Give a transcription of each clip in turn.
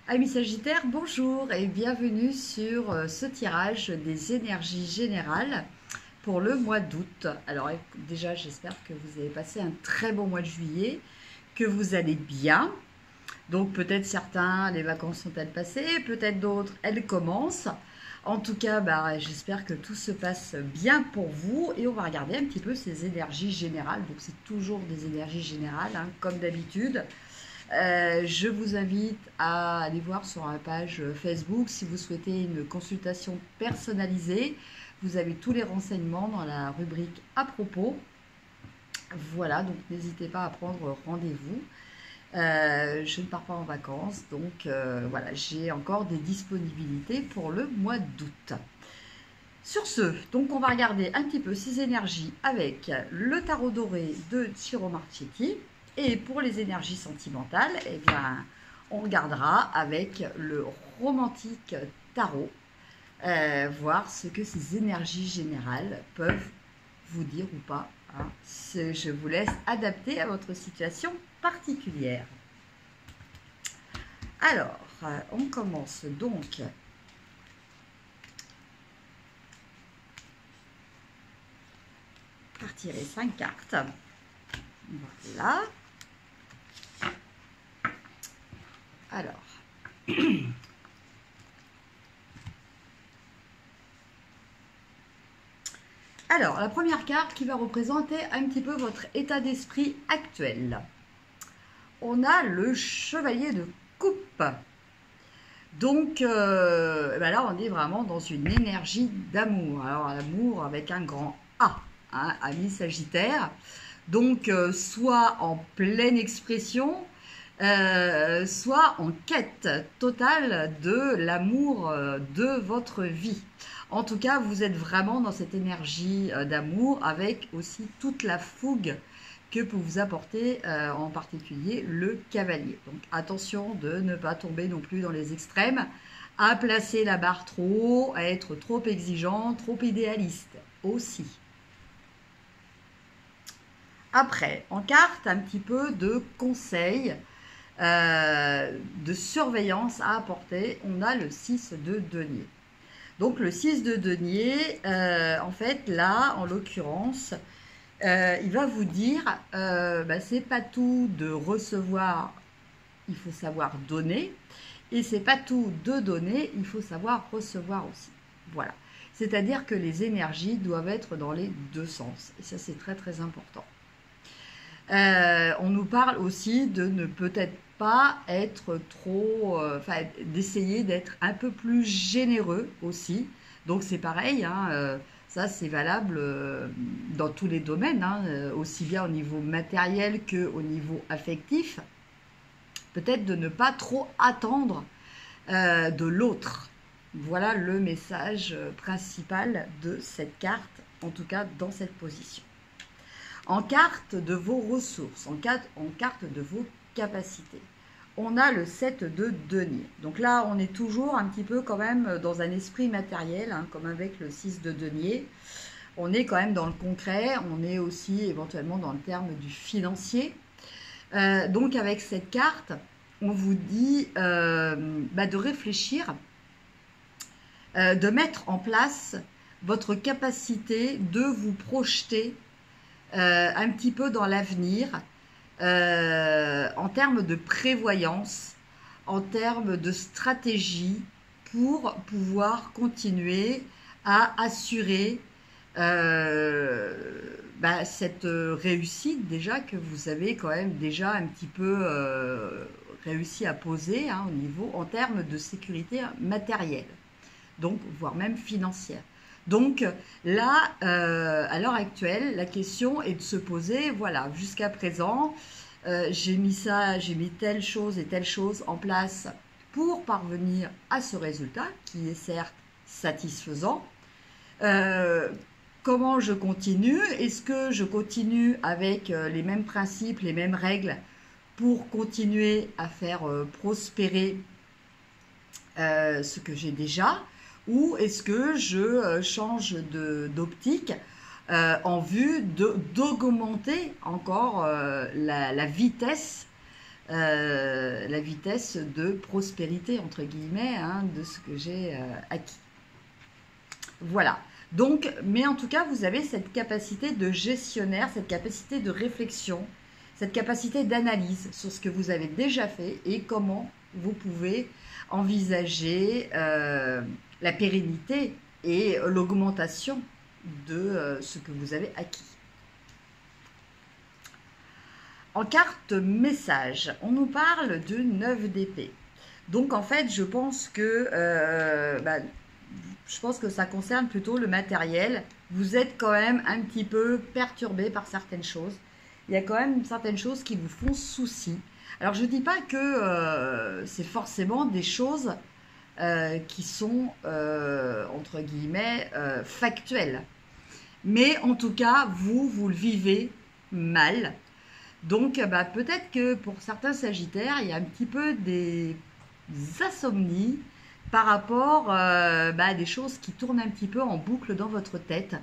Amis Sagittaires, bonjour et bienvenue sur ce tirage des énergies générales pour le mois d'août. Alors déjà, j'espère que vous avez passé un très bon mois de juillet, que vous allez bien. Donc peut-être certains, les vacances sont-elles passées, peut-être d'autres, elles commencent. En tout cas, j'espère que tout se passe bien pour vous et on va regarder un petit peu ces énergies générales. Donc c'est toujours des énergies générales, hein, comme d'habitude. Je vous invite à aller voir sur la page Facebook si vous souhaitez une consultation personnalisée. Vous avez tous les renseignements dans la rubrique à propos. Voilà, donc n'hésitez pas à prendre rendez-vous. Je ne pars pas en vacances, donc voilà, j'ai encore des disponibilités pour le mois d'août. Sur ce, donc on va regarder un petit peu ces énergies avec le tarot doré de Ciro Marchetti. Et pour les énergies sentimentales, eh bien, on regardera avec le romantique tarot, voir ce que ces énergies générales peuvent vous dire ou pas. Hein. Je vous laisse adapter à votre situation particulière. Alors, on commence donc par tirer 5 cartes. Voilà. Alors, la première carte qui va représenter un petit peu votre état d'esprit actuel. On a le chevalier de coupe. Donc, là, on est vraiment dans une énergie d'amour. Alors, l'amour avec un grand A, hein, ami Sagittaire. Donc, soit en pleine expression, soit en quête totale de l'amour de votre vie. En tout cas, vous êtes vraiment dans cette énergie d'amour avec aussi toute la fougue que peut vous apporter en particulier le cavalier. Donc attention de ne pas tomber non plus dans les extrêmes, à placer la barre trop haut, à être trop exigeant, trop idéaliste aussi. Après, en carte, un petit peu de conseils, de surveillance à apporter. On a le 6 de denier. Donc le 6 de denier, en fait, là, en l'occurrence, il va vous dire, c'est pas tout de recevoir, il faut savoir donner, et c'est pas tout de donner, il faut savoir recevoir aussi. Voilà. C'est-à-dire que les énergies doivent être dans les deux sens, et ça c'est très très important. On nous parle aussi de ne peut-être pas être trop, d'essayer d'être un peu plus généreux aussi. Donc c'est pareil, hein, ça c'est valable dans tous les domaines, hein, aussi bien au niveau matériel qu'au niveau affectif. Peut-être de ne pas trop attendre de l'autre. Voilà le message principal de cette carte, en tout cas dans cette position. En carte de vos ressources, en carte de vos capacités, on a le 7 de denier. Donc là, on est toujours un petit peu quand même dans un esprit matériel, hein, comme avec le 6 de denier. On est quand même dans le concret, on est aussi éventuellement dans le terme du financier. Donc avec cette carte, on vous dit de réfléchir, de mettre en place votre capacité de vous projeter un petit peu dans l'avenir, en termes de prévoyance, en termes de stratégie, pour pouvoir continuer à assurer cette réussite déjà que vous avez quand même déjà un petit peu réussi à poser, hein, au niveau en termes de sécurité matérielle, donc voire même financière. Donc là, à l'heure actuelle, la question est de se poser, voilà, jusqu'à présent, j'ai mis telle chose et telle chose en place pour parvenir à ce résultat, qui est certes satisfaisant. Comment je continue? Est-ce que je continue avec les mêmes principes, les mêmes règles pour continuer à faire prospérer ce que j'ai déjà? Ou est-ce que je change d'optique en vue d'augmenter encore la vitesse la vitesse de prospérité, entre guillemets, hein, de ce que j'ai acquis. Voilà. Donc, mais en tout cas, vous avez cette capacité de gestionnaire, cette capacité de réflexion, cette capacité d'analyse sur ce que vous avez déjà fait et comment vous pouvez envisager la pérennité et l'augmentation de ce que vous avez acquis. En carte message, on nous parle de 9 d'épée. Donc en fait, je pense que ça concerne plutôt le matériel. Vous êtes quand même un petit peu perturbé par certaines choses. Il y a quand même certaines choses qui vous font souci. Alors je ne dis pas que c'est forcément des choses qui sont, entre guillemets, factuelles. Mais en tout cas, vous le vivez mal. Donc peut-être que pour certains sagittaires, il y a un petit peu des insomnies par rapport à des choses qui tournent un petit peu en boucle dans votre tête.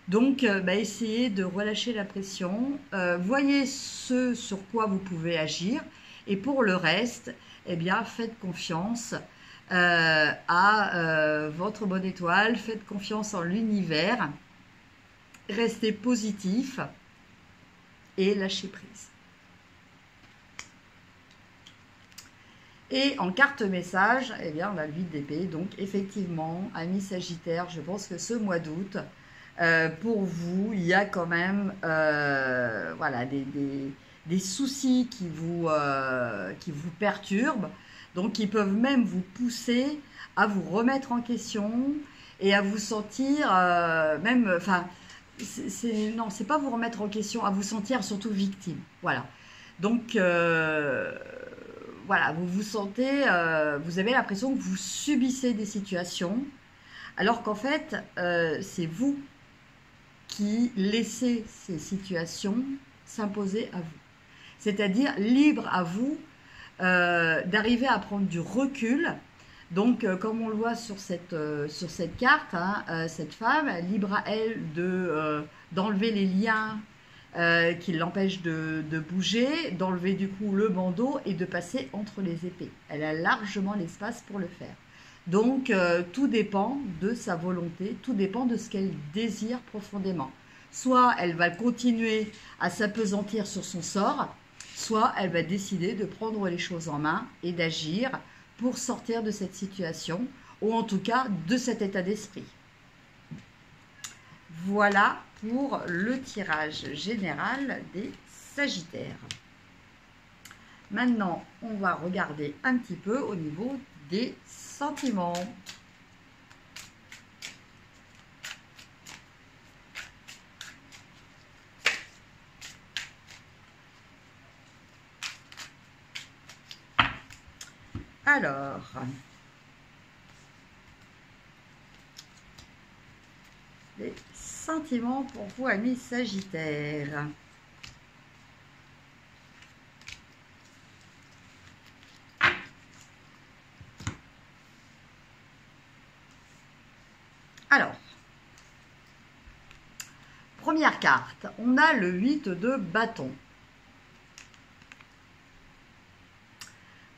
Donc essayez de relâcher la pression, voyez ce sur quoi vous pouvez agir et pour le reste, eh bien faites confiance à votre bonne étoile, faites confiance en l'univers, restez positif et lâchez prise. Et en carte message, eh bien on a le 8 d'épée, donc effectivement, amis Sagittaire, je pense que ce mois d'août, pour vous, il y a quand même voilà, des soucis qui vous perturbent, donc qui peuvent même vous pousser à vous remettre en question et à vous sentir même, enfin, non, c'est pas vous remettre en question, à vous sentir surtout victime. Voilà. Donc, voilà, vous vous sentez, vous avez l'impression que vous subissez des situations, alors qu'en fait, c'est vous qui laissez ces situations s'imposer à vous. C'est-à-dire libre à vous d'arriver à prendre du recul. Donc, comme on le voit sur cette carte, hein, cette femme, libre à elle d'enlever les liens qui l'empêchent de bouger, d'enlever du coup le bandeau et de passer entre les épées. Elle a largement l'espace pour le faire. Donc, tout dépend de sa volonté, tout dépend de ce qu'elle désire profondément. Soit elle va continuer à s'appesantir sur son sort, soit elle va décider de prendre les choses en main et d'agir pour sortir de cette situation, ou en tout cas de cet état d'esprit. Voilà pour le tirage général des Sagittaires. Maintenant, on va regarder un petit peu au niveau des sentiments. Alors, les sentiments pour vous, amis Sagittaires. Alors, première carte, on a le 8 de bâton.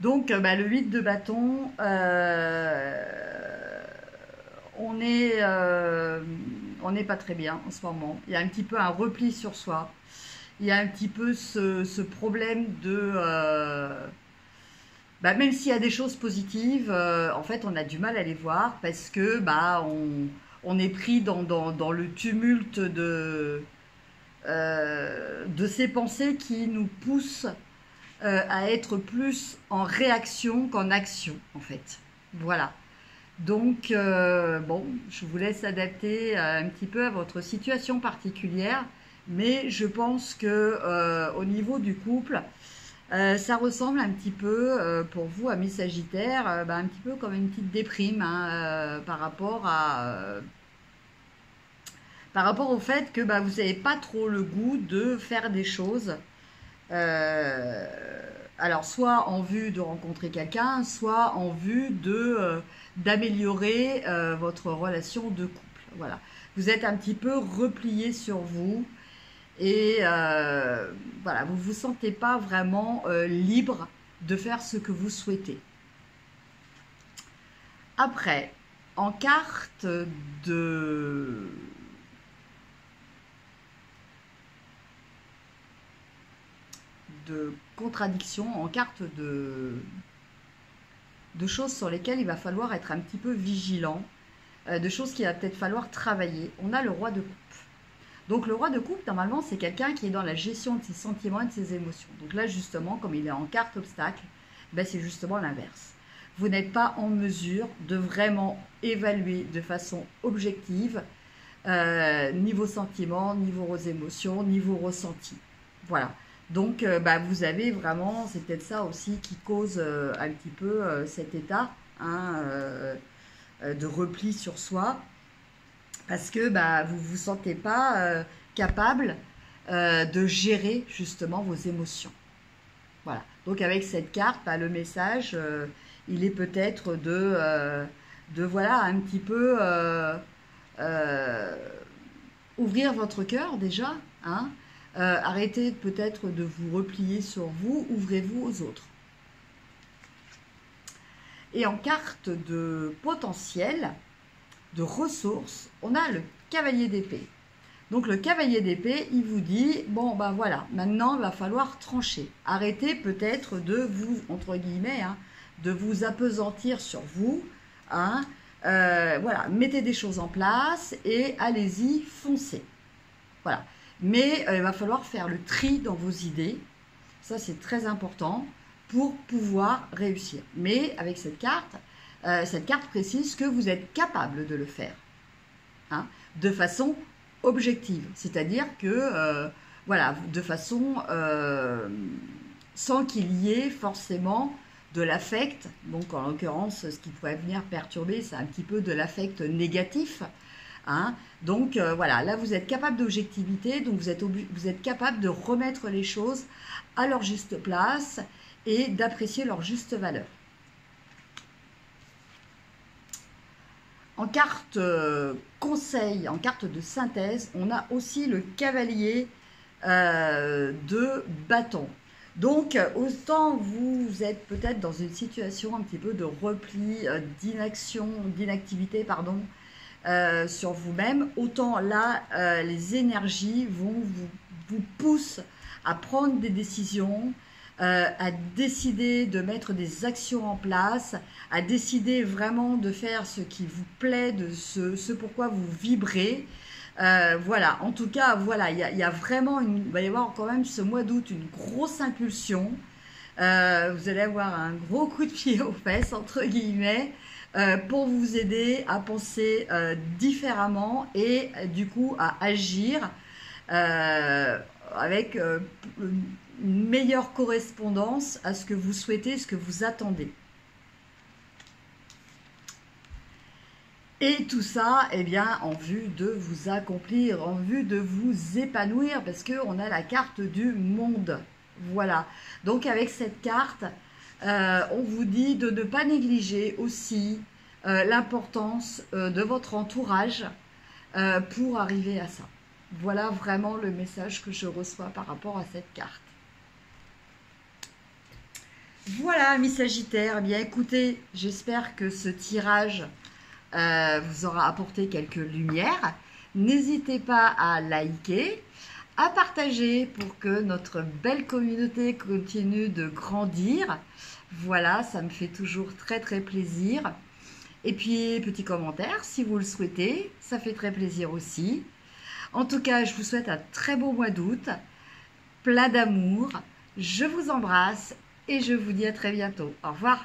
Donc, le 8 de bâton, on n'est pas très bien en ce moment. Il y a un petit peu un repli sur soi. Il y a un petit peu ce problème de... même s'il y a des choses positives, en fait, on a du mal à les voir parce que on est pris dans le tumulte de ces pensées qui nous poussent à être plus en réaction qu'en action, en fait. Voilà. Donc, bon, je vous laisse adapter un petit peu à votre situation particulière, mais je pense que au niveau du couple, ça ressemble un petit peu, pour vous, amis Sagittaires, un petit peu comme une petite déprime hein, par rapport au fait que vous n'avez pas trop le goût de faire des choses. Alors, soit en vue de rencontrer quelqu'un, soit en vue d'améliorer votre relation de couple. Voilà. Vous êtes un petit peu replié sur vous et voilà, vous ne vous sentez pas vraiment libre de faire ce que vous souhaitez. Après, en carte de contradiction, en carte de choses sur lesquelles il va falloir être un petit peu vigilant, de choses qu'il va peut-être falloir travailler. On a le roi de coupe. Donc le roi de coupe, normalement, c'est quelqu'un qui est dans la gestion de ses sentiments et de ses émotions. Donc là, justement, comme il est en carte obstacle, ben, c'est justement l'inverse. Vous n'êtes pas en mesure de vraiment évaluer de façon objective ni vos sentiments, ni vos émotions, ni vos ressentis. Voilà. Donc, vous avez vraiment, c'est peut-être ça aussi qui cause un petit peu cet état de repli sur soi, parce que vous ne vous sentez pas capable de gérer justement vos émotions. Voilà. Donc, avec cette carte, le message, il est peut-être de voilà, un petit peu ouvrir votre cœur déjà, hein. Arrêtez peut-être de vous replier sur vous, ouvrez-vous aux autres. Et en carte de potentiel, de ressources, on a le cavalier d'épée. Donc le cavalier d'épée, il vous dit, bon voilà, maintenant il va falloir trancher. Arrêtez peut-être de vous, entre guillemets, de vous appesantir sur vous, voilà, mettez des choses en place et allez-y, foncez. Voilà. Mais il va falloir faire le tri dans vos idées. Ça, c'est très important pour pouvoir réussir. Mais avec cette carte précise que vous êtes capable de le faire. De façon objective. C'est-à-dire que, voilà, de façon sans qu'il y ait forcément de l'affect. Donc, en l'occurrence, ce qui pourrait venir perturber, c'est un petit peu de l'affect négatif. Donc voilà, là vous êtes capable d'objectivité, donc vous êtes capable de remettre les choses à leur juste place et d'apprécier leur juste valeur. En carte conseil, en carte de synthèse, on a aussi le cavalier de bâton. Donc autant vous êtes peut-être dans une situation un petit peu de repli, d'inactivité, pardon, sur vous-même, autant là, les énergies vous poussent à prendre des décisions, à décider de mettre des actions en place, à décider vraiment de faire ce qui vous plaît, de ce pourquoi vous vibrez. Voilà, en tout cas, voilà, il y a vraiment, il va y avoir quand même ce mois d'août une grosse impulsion. Vous allez avoir un gros coup de pied aux fesses, entre guillemets, pour vous aider à penser différemment et du coup à agir avec une meilleure correspondance à ce que vous souhaitez, ce que vous attendez. Et tout ça, eh bien, en vue de vous accomplir, en vue de vous épanouir, parce qu'on a la carte du monde. Voilà. Donc, avec cette carte, on vous dit de ne pas négliger aussi l'importance de votre entourage pour arriver à ça. Voilà vraiment le message que je reçois par rapport à cette carte. Voilà, mes Sagittaires. Eh bien, écoutez, j'espère que ce tirage vous aura apporté quelques lumières. N'hésitez pas à liker, à partager pour que notre belle communauté continue de grandir. Voilà, ça me fait toujours très très plaisir. Et puis, petit commentaire si vous le souhaitez, ça fait très plaisir aussi. En tout cas, je vous souhaite un très beau mois d'août, plein d'amour. Je vous embrasse et je vous dis à très bientôt. Au revoir.